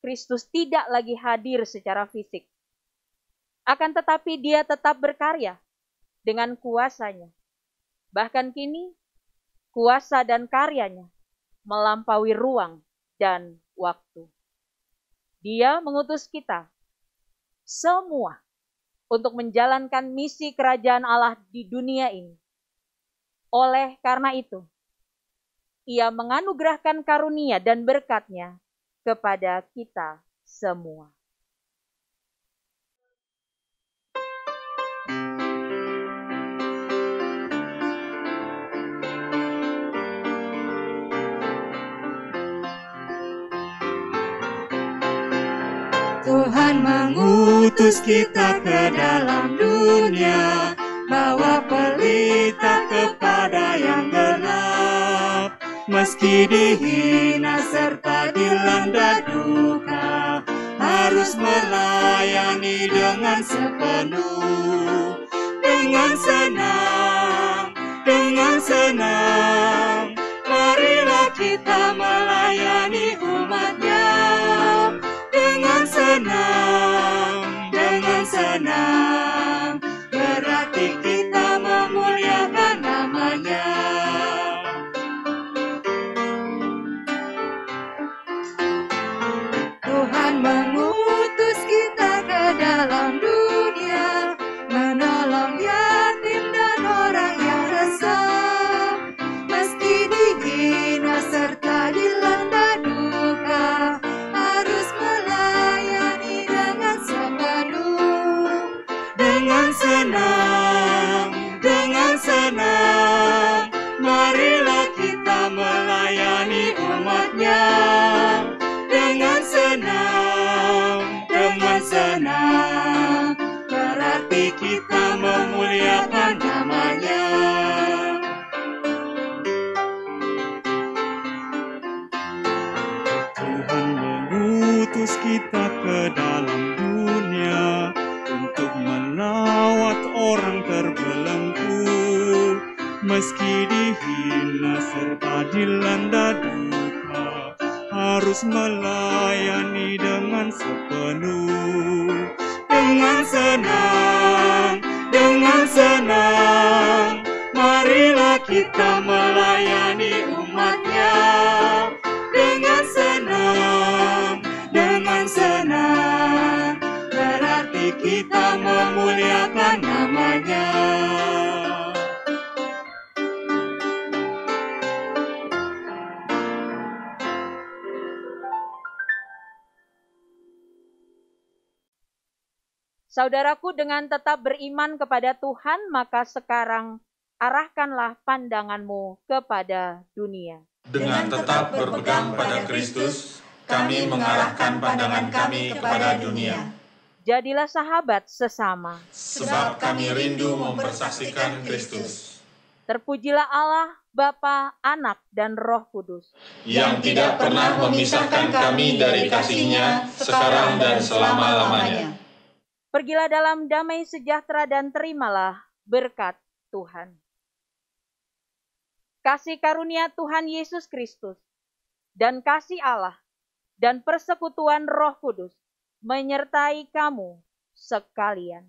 Kristus tidak lagi hadir secara fisik. Akan tetapi Dia tetap berkarya dengan kuasanya. Bahkan kini, kuasa dan karyanya melampaui ruang dan waktu. Dia mengutus kita semua untuk menjalankan misi kerajaan Allah di dunia ini. Oleh karena itu, Ia menganugerahkan karunia dan berkat-Nya kepada kita semua. Tuhan mengutus kita ke dalam dunia, bawa pelita kepada yang gelap. Meski dihina serta dilanda duka, harus melayani dengan sepenuh. Dengan senang, marilah kita melayani umat-Nya. Dengan senang, berarti kita memuliakan nama-Nya. Tuhan mengutus kita ke dalam dunia, menolong yatim dan orang yang resah. Meski dihina serta dilanda duka, harus melayani dengan sepenuh. Dengan senang, marilah kita melayani umat-Nya. Dengan senang, berarti kita memuliakan nama-Nya. Tuhan mengutus kita ke dalam dunia untuk melawat orang terbelenggu. Meski dihina serta dilanda duka, harus melayani dengan sepenuh. Dengan senang, marilah kita melayani umat-Nya. Dengan senang, berarti kita memuliakan nama-Nya. Saudaraku, dengan tetap beriman kepada Tuhan, maka sekarang arahkanlah pandanganmu kepada dunia. Dengan tetap berpegang pada Kristus, kami mengarahkan pandangan kami kepada dunia. Jadilah sahabat sesama. Sebab kami rindu mempersaksikan Kristus. Terpujilah Allah, Bapa, Anak, dan Roh Kudus, yang tidak pernah memisahkan kami dari kasih-Nya sekarang dan selama-lamanya. Pergilah dalam damai sejahtera dan terimalah berkat Tuhan. Kasih karunia Tuhan Yesus Kristus dan kasih Allah dan persekutuan Roh Kudus menyertai kamu sekalian.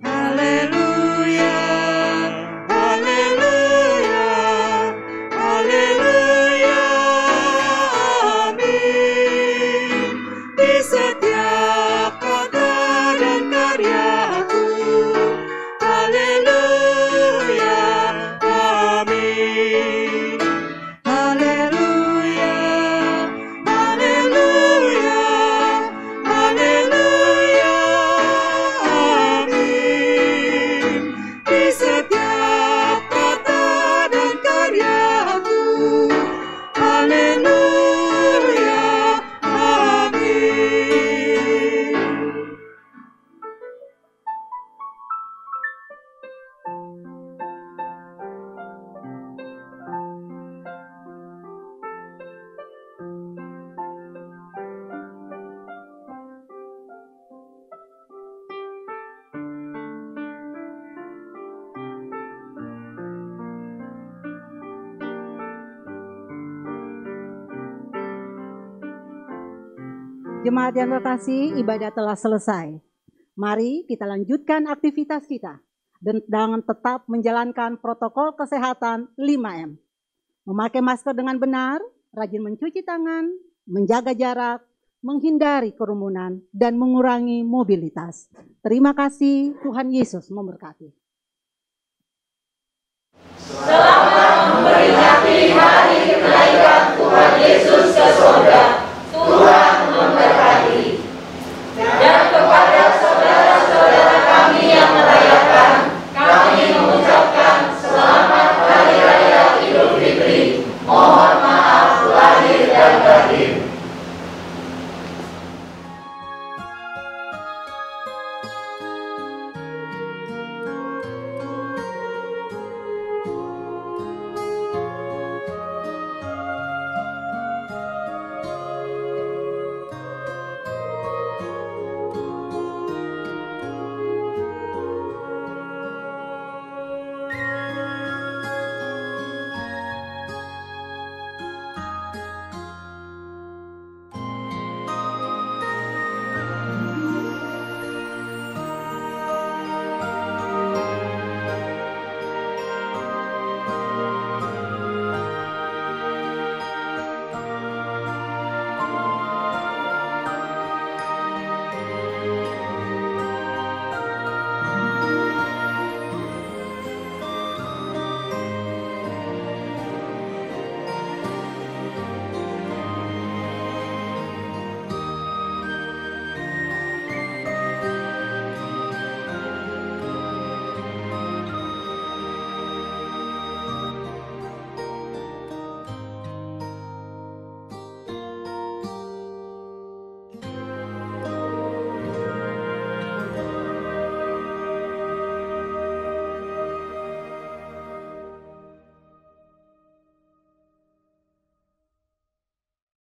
Haleluya, haleluya, haleluya, amin. Di setiap kata dan karyaku, haleluya, amin. Haleluya, haleluya, haleluya, amin. Di setiap kata dan karyaku, haleluya, amin. Jemaat yang terkasih, ibadah telah selesai. Mari kita lanjutkan aktivitas kita dan dengan tetap menjalankan protokol kesehatan 5M. Memakai masker dengan benar, rajin mencuci tangan, menjaga jarak, menghindari kerumunan, dan mengurangi mobilitas. Terima kasih, Tuhan Yesus memberkati.